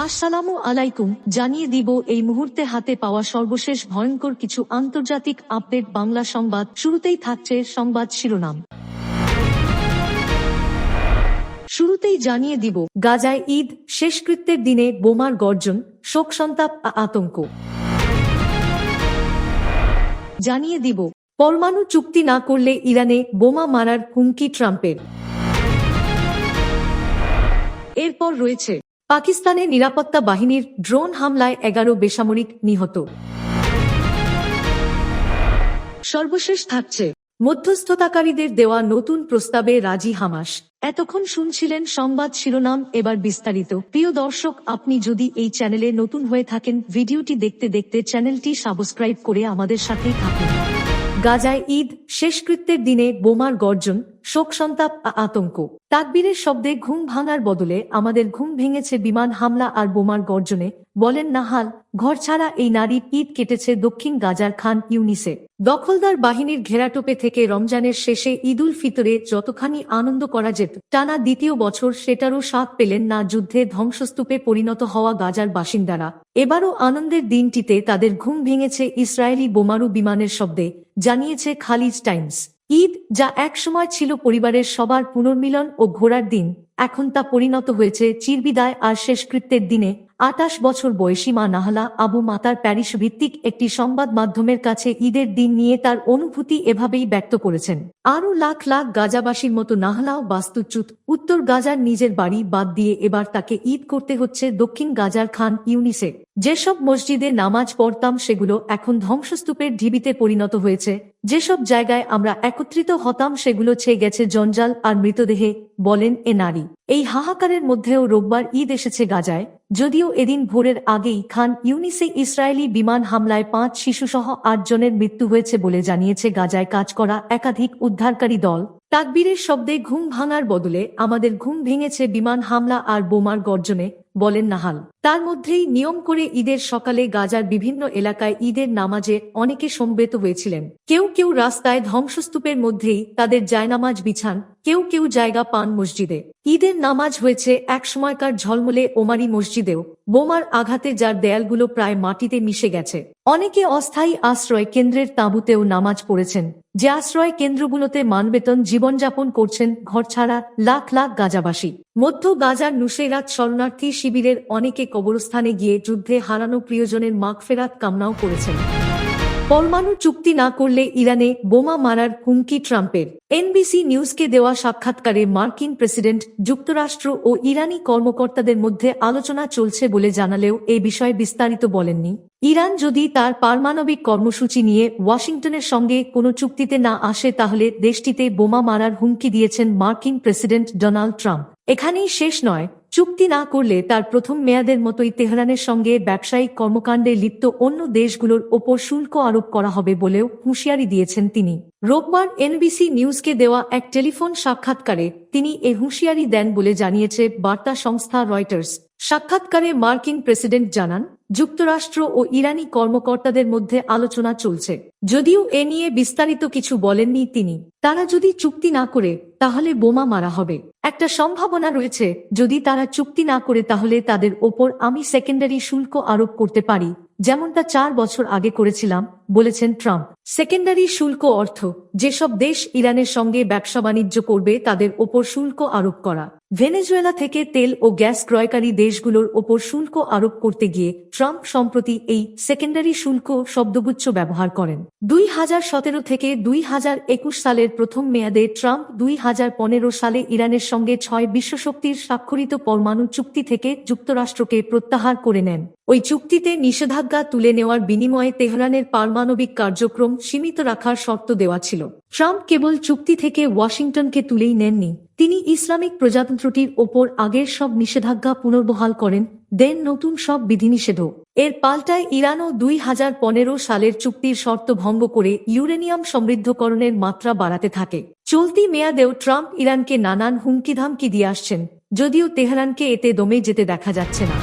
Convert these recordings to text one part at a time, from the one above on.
আসসালামু আলাইকুম। জানিয়ে দিব এই মুহূর্তে হাতে পাওয়া সর্বশেষ ভয়ঙ্কর কিছু আন্তর্জাতিক আপডেট। বাংলা সংবাদ শুরুতেই থাকছে সংবাদ শিরোনাম। শুরুতেই জানিয়ে দিব গাজায় ঈদ শেষকৃত্যের দিনে বোমার গর্জন, শোক সন্তাপ আতঙ্ক। জানিয়ে দিব পরমাণু চুক্তি না করলে ইরানে বোমা মারার হুমকি ট্রাম্পের। এরপর রয়েছে পাকিস্তানের নিরাপত্তা বাহিনীর ড্রোন হামলায় 11 বেসামরিক নিহত। সর্বশেষ থাকছে মধ্যস্থতাকারীদের দেওয়া নতুন প্রস্তাবে রাজি হামাস। এতক্ষণ শুনছিলেন সংবাদ শিরোনাম, এবার বিস্তারিত। প্রিয় দর্শক, আপনি যদি এই চ্যানেলে নতুন হয়ে থাকেন, ভিডিওটি দেখতে দেখতে চ্যানেলটি সাবস্ক্রাইব করে আমাদের সাথেই থাকুন। গাজায় ঈদ শেষকৃত্যের দিনে বোমার গর্জন, শোক সন্তাপ আতঙ্ক। তাকবীরের শব্দে ঘুম ভাঙার বদলে আমাদের ঘুম ভেঙেছে বিমান হামলা আর বোমার গর্জনে, বলেন নাহাল। ঘরছাড়া এই নারীর ঈদ কেটেছে দক্ষিণ গাজার খান ইউনিসে। দখলদার বাহিনীর ঘেরাটোপে থেকে রমজানের শেষে ঈদুল ফিতরে যতখানি আনন্দ করা যেত, টানা দ্বিতীয় বছর সেটারও স্বাদ পেলেন না যুদ্ধে ধ্বংসস্তূপে পরিণত হওয়া গাজার বাসিন্দারা। এবারও আনন্দের দিনটিতে তাদের ঘুম ভেঙেছে ইসরায়েলি বোমারু বিমানের শব্দে, জানিয়েছে খালিজ টাইমস। ঈদ, যা একসময় ছিল পরিবারের সবার পুনর্মিলন ও ঘোরার দিন, এখন তা পরিণত হয়েছে চিরবিদায় আর শেষকৃত্যের দিনে। 28 বছর বয়সী মা নাহলা আবু মাতার প্যারিস ভিত্তিক একটি সংবাদ মাধ্যমের কাছে ঈদের দিন নিয়ে তার অনুভূতি এভাবেই ব্যক্ত করেছেন। আরও লাখ লাখ গাজাবাসীর মতো নাহলাও বাস্তুচ্যুত। উত্তর গাজার নিজের বাড়ি বাদ দিয়ে এবার তাকে ঈদ করতে হচ্ছে দক্ষিণ গাজার খান ইউনিসে। যেসব মসজিদে নামাজ পড়তাম সেগুলো এখন ধ্বংসস্তূপের ঢিবিতে পরিণত হয়েছে। যেসব জায়গায় আমরা একত্রিত হতাম সেগুলো ছেয়ে গেছে জঞ্জাল আর মৃতদেহে, বলেন এ নারী। এই হাহাকারের মধ্যেও রোববার ঈদ এসেছে গাজায়, যদিও এদিন ভোরের আগেই খান ইউনিসে ইসরায়েলি বিমান হামলায় 5 শিশুসহ 8 জনের মৃত্যু হয়েছে বলে জানিয়েছে গাজায় কাজ করা একাধিক উদ্ধারকারী দল। তাকবীরের শব্দে ঘুম ভাঙার বদলে আমাদের ঘুম ভেঙেছে বিমান হামলা আর বোমার গর্জনে, বলেন নাহাল। তার মধ্যেই নিয়ম করে ঈদের সকালে গাজার বিভিন্ন এলাকায় ঈদের নামাজে অনেকে সমবেত হয়েছিলেন। কেউ কেউ রাস্তায় ধ্বংসস্তূপের মধ্যেই তাদের জায়নামাজ বিছান, কেউ কেউ জায়গা পান মসজিদে। ঈদের নামাজ হয়েছে একসময়কার ঝলমলে ওমারি মসজিদেও, বোমার আঘাতে যার দেয়ালগুলো প্রায় মাটিতে মিশে গেছে। অনেকে অস্থায়ী আশ্রয় কেন্দ্রের তাঁবুতেও নামাজ পড়েছেন, যে আশ্রয় কেন্দ্রগুলোতে মানবেতন জীবনযাপন করছেন ঘরছাড়া লাখ লাখ গাজাবাসী। মধ্য গাজার নুসেরাত শরণার্থী শিবিরের অনেকে কবরস্থানে গিয়ে যুদ্ধে হারানো প্রিয়জনের মাগফেরাত কামনাও করেছেন। পরমাণু চুক্তি না করলে ইরানে বোমা মারার হুমকি ট্রাম্পের। এনবিসি নিউজকে দেওয়া সাক্ষাৎকারে মার্কিন প্রেসিডেন্ট যুক্তরাষ্ট্র ও ইরানি কর্মকর্তাদের মধ্যে আলোচনা চলছে বলে জানালেও এ বিষয়ে বিস্তারিত বলেননি। ইরান যদি তার পারমাণবিক কর্মসূচি নিয়ে ওয়াশিংটনের সঙ্গে কোনো চুক্তিতে না আসে তাহলে দেশটিতে বোমা মারার হুমকি দিয়েছেন মার্কিন প্রেসিডেন্ট ডোনাল্ড ট্রাম্প। এখানেই শেষ নয়, চুক্তি না করলে তার প্রথম মেয়াদের মতোই তেহরানের সঙ্গে ব্যবসায়িক কর্মকাণ্ডে লিপ্ত অন্য দেশগুলোর ওপর শুল্ক আরোপ করা হবে বলেও হুঁশিয়ারি দিয়েছেন তিনি। রোববার এনবিসি নিউজকে দেওয়া এক টেলিফোন সাক্ষাৎকারে তিনি এই হুঁশিয়ারি দেন বলে জানিয়েছে বার্তা সংস্থা রয়টার্স। সাক্ষাৎকারে মার্কিন প্রেসিডেন্ট জানান, যুক্তরাষ্ট্র ও ইরানি কর্মকর্তাদের মধ্যে আলোচনা চলছে, যদিও এ নিয়ে বিস্তারিত কিছু বলেননি তিনি। তারা যদি চুক্তি না করে তাহলে বোমা মারা হবে। একটা সম্ভাবনা রয়েছে, যদি তারা চুক্তি না করে তাহলে তাদের ওপর আমি সেকেন্ডারি শুল্ক আরোপ করতে পারি, যেমনটা 4 বছর আগে করেছিলাম, বলেছেন ট্রাম্প। সেকেন্ডারি শুল্ক অর্থ যেসব দেশ ইরানের সঙ্গে ব্যবসা বাণিজ্য করবে তাদের ওপর শুল্ক আরোপ করা। ভেনেজুয়েলা থেকে তেল ও গ্যাস ক্রয়কারী দেশগুলোর ওপর শুল্ক আরোপ করতে গিয়ে ট্রাম্প সম্প্রতি এই সেকেন্ডারি শুল্ক শব্দগুচ্ছ ব্যবহার করেন। 2017 থেকে 2021 সালের প্রথম মেয়াদে ট্রাম্প 2015 সালে ইরানের সঙ্গে 6 বিশ্বশক্তির স্বাক্ষরিত পরমাণু চুক্তি থেকে যুক্তরাষ্ট্রকে প্রত্যাহার করে নেন। ওই চুক্তিতে নিষেধাজ্ঞা তুলে নেওয়ার বিনিময়ে তেহরানের পারমাণবিক কার্যক্রম সীমিত রাখার শর্ত দেওয়া ছিল। ট্রাম্প কেবল চুক্তি থেকে ওয়াশিংটনকে তুলেই নেননি, তিনি ইসলামিক প্রজাতন্ত্রটির ওপর আগের সব নিষেধাজ্ঞা পুনর্বহাল করেন, দেন নতুন সব বিধিনিষেধও। এর পাল্টায় ইরানও 2015 সালের চুক্তির শর্ত ভঙ্গ করে ইউরেনিয়াম সমৃদ্ধকরণের মাত্রা বাড়াতে থাকে। চলতি মেয়াদেও ট্রাম্প ইরানকে নানান হুমকিধামকি দিয়ে আসছেন, যদিও তেহরানকে এতে দমে যেতে দেখা যাচ্ছে না।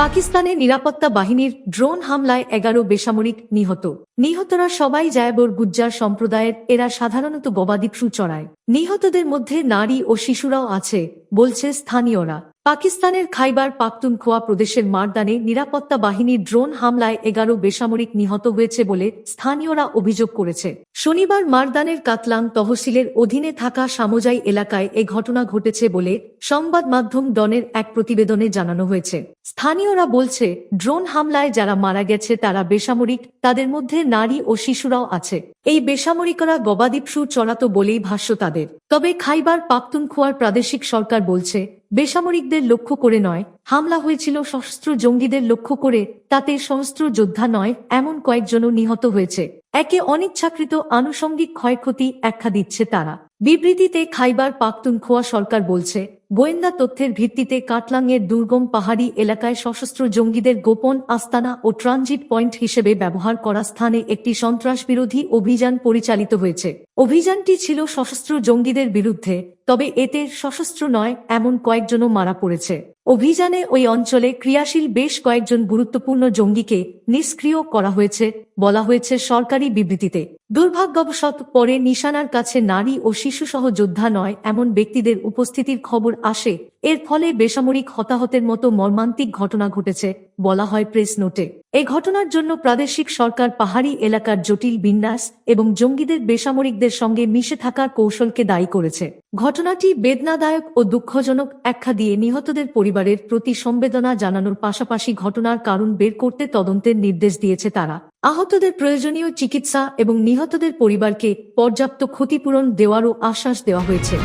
পাকিস্তানের নিরাপত্তা বাহিনীর ড্রোন হামলায় 11 বেসামরিক নিহত। নিহতরা সবাই জায়বর গুজ্জার সম্প্রদায়ের, এরা সাধারণত গবাদি পশু চড়ায়। নিহতদের মধ্যে নারী ও শিশুরাও আছে বলছে স্থানীয়রা। পাকিস্তানের খাইবার পাখতুনখোয়া প্রদেশের মারদানে নিরাপত্তা বাহিনীর ড্রোন হামলায় 11 বেসামরিক নিহত হয়েছে বলে স্থানীয়রা অভিযোগ করেছে। শনিবার মারদানের কাতলাং তহসিলের অধীনে থাকা সামোজাই এলাকায় এ ঘটনা ঘটেছে বলে সংবাদ মাধ্যম ডনের এক প্রতিবেদনে জানানো হয়েছে। স্থানীয়রা বলছে, ড্রোন হামলায় যারা মারা গেছে তারা বেসামরিক, তাদের মধ্যে নারী ও শিশুরাও আছে। এই বেসামরিকরা গবাদি পশু চড়াতো বলেই ভাষ্য তাদের। তবে খাইবার পাখতুনখোয়ার প্রাদেশিক সরকার বলছে, বেসামরিকদের লক্ষ্য করে নয়, হামলা হয়েছিল সশস্ত্র জঙ্গিদের লক্ষ্য করে, তাতে সশস্ত্র যোদ্ধা নয় এমন কয়েকজনও নিহত হয়েছে। একে অনিচ্ছাকৃত আনুষঙ্গিক ক্ষয়ক্ষতি ব্যাখ্যা দিচ্ছে তারা। বিবৃতিতে খাইবার পাখতুনখোয়া সরকার বলছে, গোয়েন্দা তথ্যের ভিত্তিতে কাটলাংয়ের দুর্গম পাহাড়ি এলাকায় সশস্ত্র জঙ্গিদের গোপন আস্তানা ও ট্রানজিট পয়েন্ট হিসেবে ব্যবহার করা স্থানে একটি সন্ত্রাসবিরোধী অভিযান পরিচালিত হয়েছে। অভিযানটি ছিল সশস্ত্র জঙ্গিদের বিরুদ্ধে, তবে এতে সশস্ত্র নয় এমন কয়েকজনও মারা পড়েছে। অভিযানে ওই অঞ্চলে ক্রিয়াশীল বেশ কয়েকজন গুরুত্বপূর্ণ জঙ্গিকে নিষ্ক্রিয় করা হয়েছে বলা হয়েছে সরকারি বিবৃতিতে। দুর্ভাগ্যবশত পরে নিশানার কাছে নারী ও শিশুসহ যোদ্ধা নয় এমন ব্যক্তিদের উপস্থিতির খবর আসে, এর ফলে বেসামরিক হতাহতের মতো মর্মান্তিক ঘটনা ঘটেছে বলা হয় প্রেস নোটে। এ ঘটনার জন্য প্রাদেশিক সরকার পাহাড়ি এলাকার জটিল বিন্যাস এবং জঙ্গিদের বেসামরিকদের সঙ্গে মিশে থাকার কৌশলকে দায়ী করেছে। ঘটনাটি বেদনাদায়ক ও দুঃখজনক আখ্যা দিয়ে নিহতদের পরিবারের প্রতি সমবেদনা জানানোর পাশাপাশি ঘটনার কারণ বের করতে তদন্তের নির্দেশ দিয়েছে তারা। আহতদের প্রয়োজনীয় চিকিৎসা এবং নিহতদের পরিবারকে পর্যাপ্ত ক্ষতিপূরণ দেওয়ারও আশ্বাস দেওয়া হয়েছে।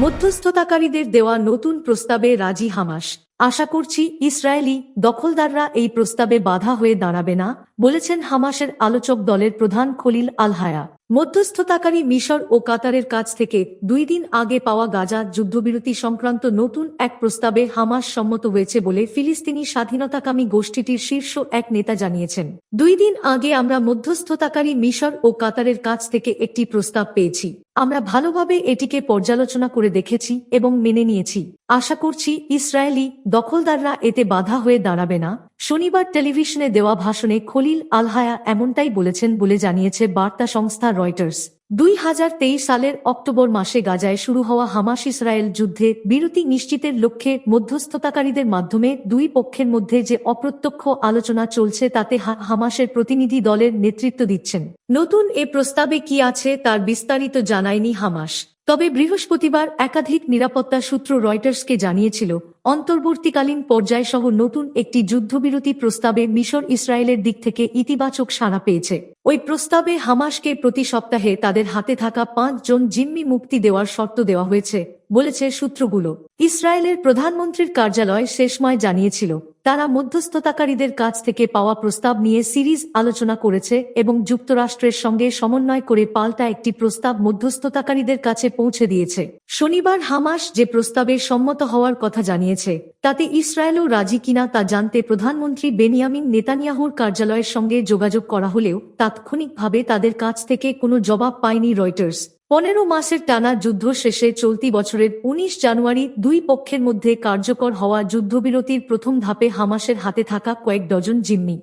মধ্যস্থতাকারীদের দেওয়া নতুন প্রস্তাবে রাজি হামাস। আশা করছি ইসরায়েলি দখলদাররা এই প্রস্তাবে বাধা হয়ে দাঁড়াবে না, বলেছেন হামাসের আলোচক দলের প্রধান খলিল আল হায়া। মধ্যস্থতাকারী মিশর ও কাতারের কাছ থেকে 2 দিন আগে পাওয়া গাজা যুদ্ধবিরতি সংক্রান্ত নতুন এক প্রস্তাবে হামাস সম্মত হয়েছে বলে ফিলিস্তিনি স্বাধীনতাকামী গোষ্ঠীটির শীর্ষ এক নেতা জানিয়েছেন। 2 দিন আগে আমরা মধ্যস্থতাকারী মিশর ও কাতারের কাছ থেকে একটি প্রস্তাব পেয়েছি। আমরা ভালোভাবে এটিকে পর্যালোচনা করে দেখেছি এবং মেনে নিয়েছি। আশা করছি ইসরায়েলি দখলদাররা এতে বাধা হয়ে দাঁড়াবে না। শনিবার টেলিভিশনে দেওয়া ভাষণে খলিল আল হায়া এমনটাই বলেছেন বলে জানিয়েছে বার্তা সংস্থা রয়টার্স। 2023 সালের অক্টোবর মাসে গাজায় শুরু হওয়া হামাস ইসরায়েল যুদ্ধে বিরতি নিশ্চিতের লক্ষ্যে মধ্যস্থতাকারীদের মাধ্যমে দুই পক্ষের মধ্যে যে অপ্রত্যক্ষ আলোচনা চলছে তাতে হামাসের প্রতিনিধি দলের নেতৃত্ব দিচ্ছেন। নতুন এ প্রস্তাবে কি আছে তার বিস্তারিত জানায়নি হামাস। তবে বৃহস্পতিবার একাধিক নিরাপত্তা সূত্র রয়টার্সকে জানিয়েছিল, অন্তর্বর্তীকালীন পর্যায়সহ নতুন একটি যুদ্ধবিরতি প্রস্তাবে মিশর ইসরায়েলের দিক থেকে ইতিবাচক সাড়া পেয়েছে। ওই প্রস্তাবে হামাসকে প্রতি সপ্তাহে তাদের হাতে থাকা 5 জন জিম্মি মুক্তি দেওয়ার শর্ত দেওয়া হয়েছে বলেছে সূত্রগুলো। ইসরায়েলের প্রধানমন্ত্রীর কার্যালয় শেষময় জানিয়েছিল, তারা মধ্যস্থতাকারীদের কাছ থেকে পাওয়া প্রস্তাব নিয়ে সিরিজ আলোচনা করেছে এবং যুক্তরাষ্ট্রের সঙ্গে সমন্বয় করে পাল্টা একটি প্রস্তাব মধ্যস্থতাকারীদের কাছে পৌঁছে দিয়েছে। শনিবার হামাস যে প্রস্তাবে সম্মত হওয়ার কথা জানিয়েছে, তাতে ইসরায়েলও রাজি কিনা তা জানতে প্রধানমন্ত্রী বেনিয়ামিন নেতানিয়াহুর কার্যালয়ের সঙ্গে যোগাযোগ করা হলেও তাৎক্ষণিকভাবে তাদের কাছ থেকে কোনো জবাব পায়নি রয়টার্স। 15 মাসের টানা যুদ্ধ শেষে চলতি বছরের 19 জানুয়ারি দুই পক্ষের মধ্যে কার্যকর হওয়া যুদ্ধবিরতির প্রথম ধাপে হামাসের হাতে থাকা কয়েক ডজন জিম্মি